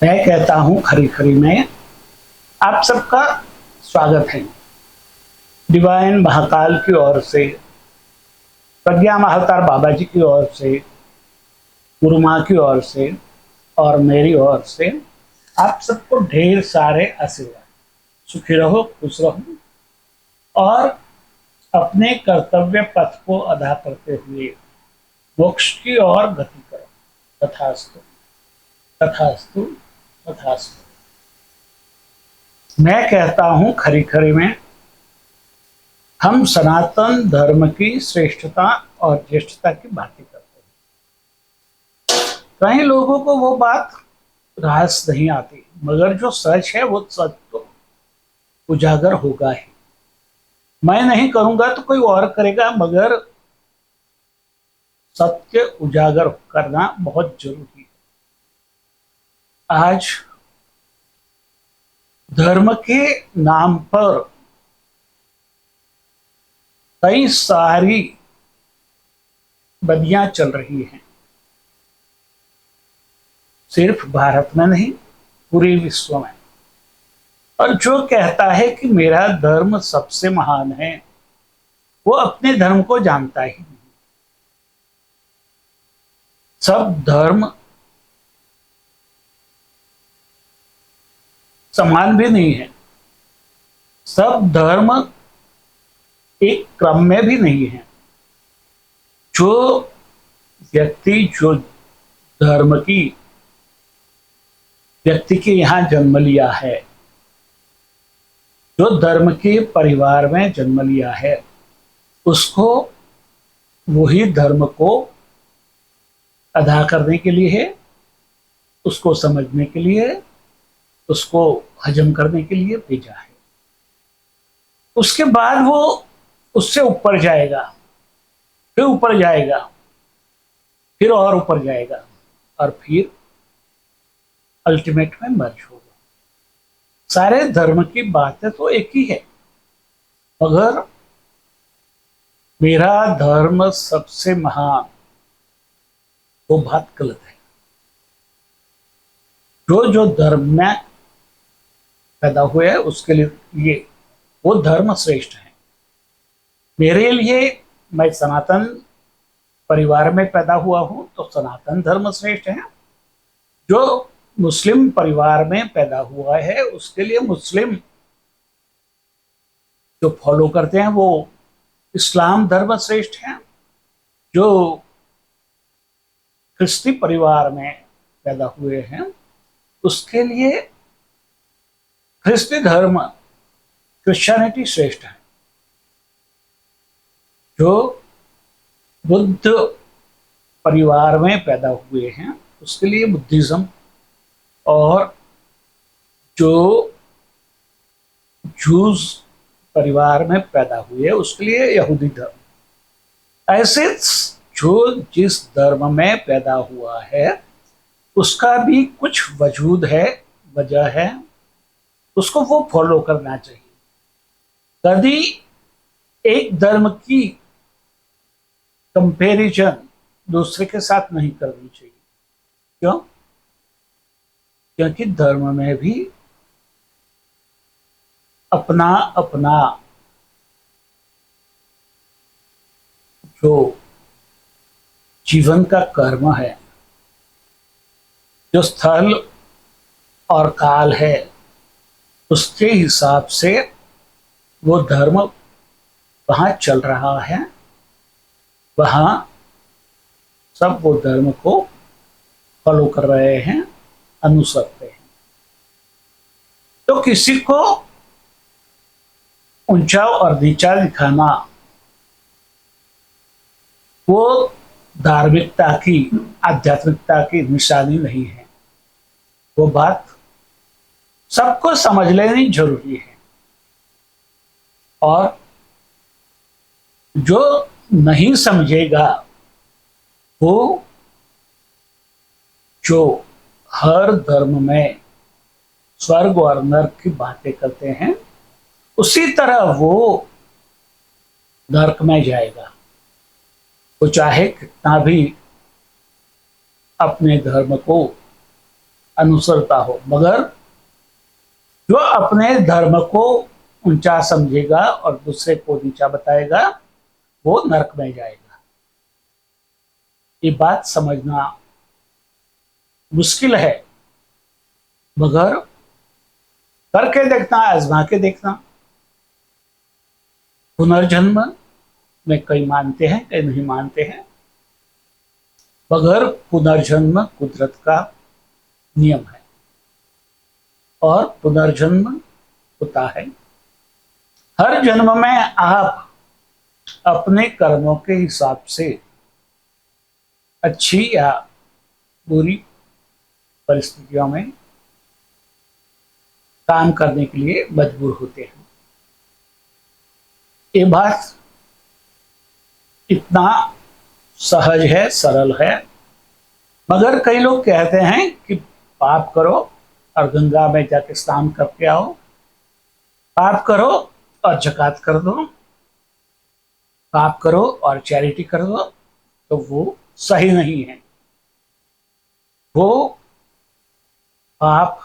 मैं कहता हूं खरी खरी में आप सबका स्वागत है। डिवाइन महाकाल की ओर से, प्रज्ञा महाअवतार बाबा जी की ओर से, गुरु माँ की ओर से और मेरी ओर से आप सबको ढेर सारे आशीर्वाद। सुखी रहो, खुश रहो और अपने कर्तव्य पथ को अदा करते हुए मोक्ष की ओर गति करो। तथास्तु, तथास्तु, तथास्तु। मैं कहता हूं खरी खरी में हम सनातन धर्म की श्रेष्ठता और ज्येष्ठता की बातें करते हैं। कई लोगों को वो बात रास नहीं आती, मगर जो सच है वो सच तो उजागर होगा ही। मैं नहीं करूंगा तो कोई और करेगा, मगर सत्य उजागर करना बहुत जरूरी है। आज धर्म के नाम पर कई सारी बदियां चल रही हैं, सिर्फ भारत में नहीं, पूरे विश्व में। और जो कहता है कि मेरा धर्म सबसे महान है, वो अपने धर्म को जानता ही नहीं। सब धर्म समान भी नहीं है, सब धर्म एक क्रम में भी नहीं है। जो व्यक्ति जो धर्म की व्यक्ति के यहाँ जन्म लिया है, जो धर्म के परिवार में जन्म लिया है, उसको वही धर्म को अदा करने के लिए है, उसको समझने के लिए, उसको हजम करने के लिए भेजा है। उसके बाद वो उससे ऊपर जाएगा, फिर ऊपर जाएगा, फिर और ऊपर जाएगा और फिर अल्टीमेट में मर्ज होगा। सारे धर्म की बातें तो एक ही है, मगर मेरा धर्म सबसे महान, वो बात गलत है। जो जो धर्म में पैदा हुए हैं उसके लिए वो धर्म श्रेष्ठ है। मेरे लिए, मैं सनातन परिवार में पैदा हुआ हूं तो सनातन धर्म श्रेष्ठ है। जो मुस्लिम परिवार में पैदा हुआ है उसके लिए मुस्लिम जो फॉलो करते हैं वो इस्लाम धर्म श्रेष्ठ है। जो ख्रिस्ती परिवार में पैदा हुए हैं उसके लिए ख्रिस्ती धर्म, क्रिश्चियनिटी श्रेष्ठ है। जो बुद्ध परिवार में पैदा हुए हैं उसके लिए बुद्धिज्म, और जो जूस परिवार में पैदा हुए उसके लिए यहूदी धर्म। ऐसे जो जिस धर्म में पैदा हुआ है उसका भी कुछ वजूद है, वजह है, उसको वो फॉलो करना चाहिए। कभी एक धर्म की कंपैरिजन दूसरे के साथ नहीं करनी चाहिए। क्यों? क्योंकि धर्म में भी अपना अपना जो जीवन का कर्म है, जो स्थल और काल है, उसके हिसाब से वो धर्म वहाँ चल रहा है, वहाँ सब वो धर्म को फॉलो कर रहे हैं, अनुसरते हैं। तो किसी को ऊंचा और नीचा दिखाना वो धार्मिकता की, आध्यात्मिकता की निशानी नहीं है। वो बात सबको समझ लेनी जरूरी है। और जो नहीं समझेगा वो जो हर धर्म में स्वर्ग और नरक की बातें करते हैं, उसी तरह वो नरक में जाएगा। वो चाहे कितना भी अपने धर्म को अनुसरता हो, मगर जो अपने धर्म को ऊंचा समझेगा और दूसरे को नीचा बताएगा वो नरक में जाएगा। ये बात समझना मुश्किल है, मगर करके देखना, आजमा के देखना। पुनर्जन्म में कई मानते हैं, कई नहीं मानते हैं, मगर पुनर्जन्म कुदरत का नियम है और पुनर्जन्म होता है। हर जन्म में आप अपने कर्मों के हिसाब से अच्छी या बुरी परिस्थितियों में काम करने के लिए मजबूर होते हैं। ये बात इतना सहज है, सरल है, मगर कई लोग कहते हैं कि पाप करो और गंगा में जाके स्नान करके आओ, पाप करो और ज़कात कर दो, पाप करो और चैरिटी कर दो, तो वो सही नहीं है। वो पाप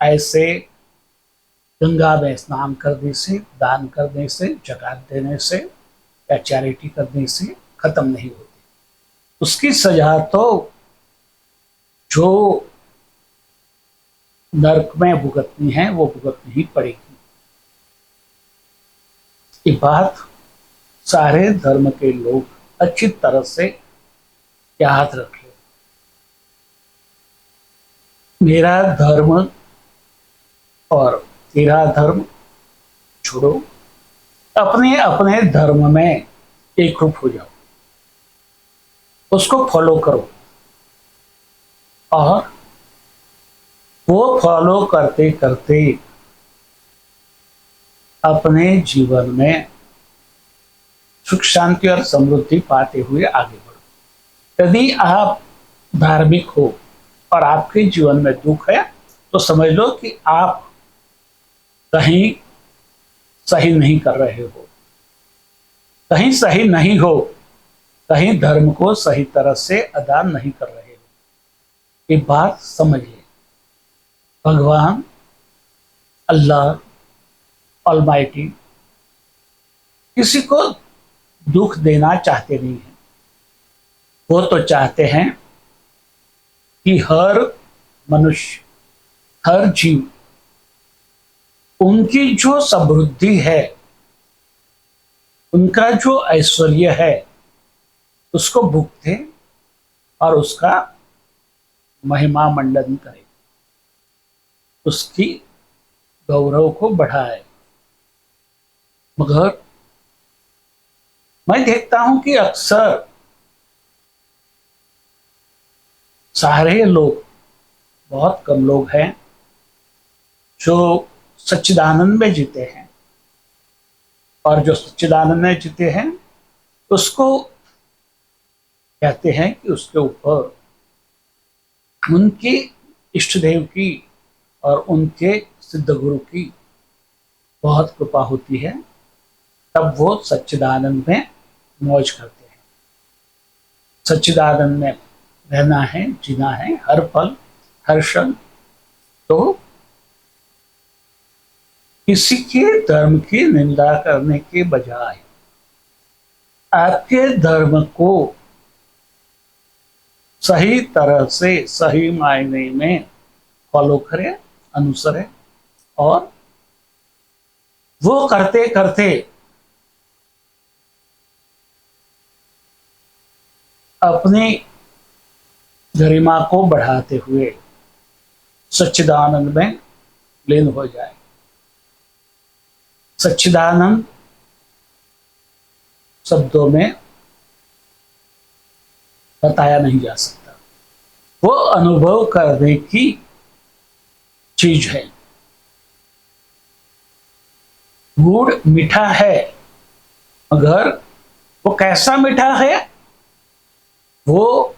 ऐसे गंगा में स्नान करने से, दान करने से, ज़कात देने से या चैरिटी करने से खत्म नहीं होती। उसकी सजा तो जो नरक में भुगतनी है वो भुगतनी ही पड़ेगी। ये बात सारे धर्म के लोग अच्छी तरह से याद रखें। मेरा धर्म और तेरा धर्म छोड़ो, अपने अपने धर्म में एक रूप हो जाओ, उसको फॉलो करो और वो फॉलो करते करते अपने जीवन में सुख शांति और समृद्धि पाते हुए आगे बढ़ो। यदि आप धार्मिक हो और आपके जीवन में दुख है तो समझ लो कि आप कहीं सही नहीं कर रहे हो, कहीं सही नहीं हो, कहीं धर्म को सही तरह से अदा नहीं कर रहे हो। ये बात समझिए। भगवान अल्लाह ऑलमाइटी किसी को दुख देना चाहते नहीं हैं। वो तो चाहते हैं कि हर मनुष्य, हर जीव उनकी जो समृद्धि है, उनका जो ऐश्वर्य है, उसको भुगते और उसका महिमा मंडन करे, उसकी गौरव को बढ़ाए। मगर मैं देखता हूं कि अक्सर सारे लोग, बहुत कम लोग हैं जो सच्चिदानंद में जीते हैं, और जो सच्चिदानंद में जीते हैं उसको कहते हैं कि उसके ऊपर उनके इष्ट देव की और उनके सिद्ध गुरु की बहुत कृपा होती है, तब वो सच्चिदानंद में मौज करते हैं। सच्चिदानंद में रहना है, जीना है हर पल हर क्षण। तो किसी के धर्म की निंदा करने के बजाय आपके धर्म को सही तरह से, सही मायने में फॉलो करें, अनुसरें, और वो करते करते अपनी गरिमा को बढ़ाते हुए सच्चिदानंद में लीन हो जाए। सच्चिदानंद शब्दों में बताया नहीं जा सकता, वो अनुभव करने की चीज है। गुड़ मीठा है, मगर वो कैसा मीठा है वो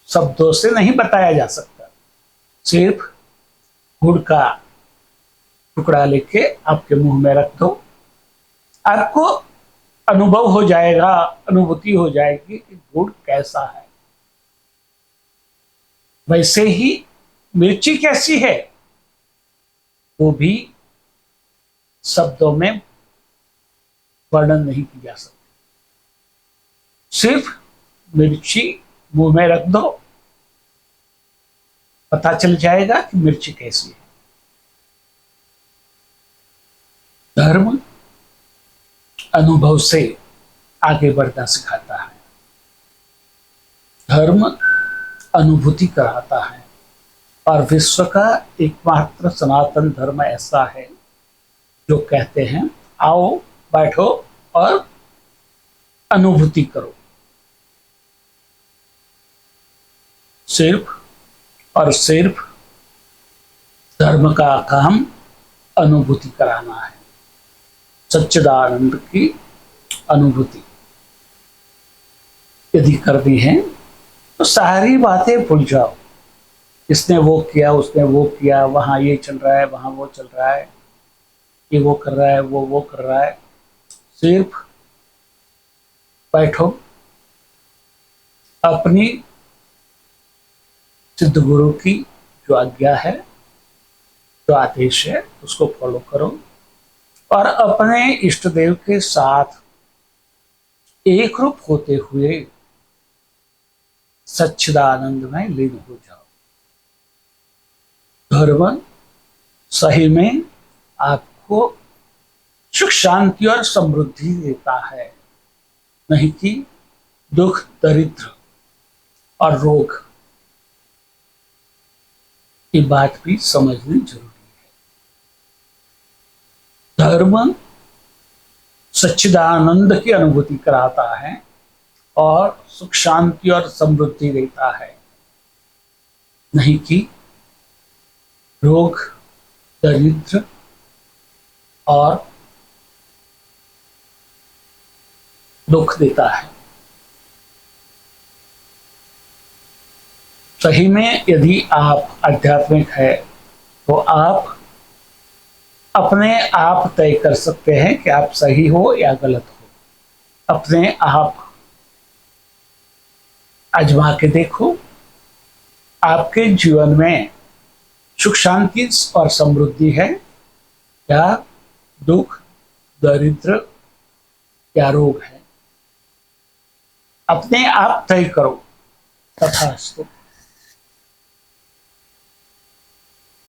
शब्दों से नहीं बताया जा सकता। सिर्फ गुड़ का टुकड़ा लेके आपके मुंह में रख दो, आपको अनुभव हो जाएगा, अनुभूति हो जाएगी कि गुड़ कैसा है। वैसे ही मिर्ची कैसी है वो भी शब्दों में वर्णन नहीं की जा सकती। सिर्फ मिर्ची मुंह में रख दो, पता चल जाएगा कि मिर्ची कैसी है। धर्म अनुभव से आगे बढ़ना सिखाता है। धर्म अनुभूति कराता है और विश्व का एकमात्र सनातन धर्म ऐसा है जो कहते हैं आओ बैठो और अनुभूति करो। सिर्फ और सिर्फ धर्म का काम अनुभूति कराना है, सच्चिदानंद की अनुभूति यदि करनी है तो सारी बातें भूल जाओ। इसने वो किया, उसने वो किया, वहां ये चल रहा है, वहां वो चल रहा है, ये वो कर रहा है, वो कर रहा है। सिर्फ बैठो, अपनी सिद्ध गुरु की जो आज्ञा है, जो आदेश है, उसको फॉलो करो और अपने इष्ट देव के साथ एक रूप होते हुए सच्चिदानंद में लीन हो जाओ। धर्म सही में आपको सुख शांति और समृद्धि देता है, नहीं कि दुख दरिद्र और रोग। ये बात भी समझनी जरूरी है। धर्म सच्चिदानंद की अनुभूति कराता है और सुख शांति और समृद्धि देता है, नहीं कि रोग दरिद्र और दुख देता है। सही में यदि आप आध्यात्मिक है तो आप अपने आप तय कर सकते हैं कि आप सही हो या गलत हो। अपने आप आजमा के देखो, आपके जीवन में सुख शांति और समृद्धि है या दुख दरिद्र या रोग है। अपने आप तय करो। तथास्तु।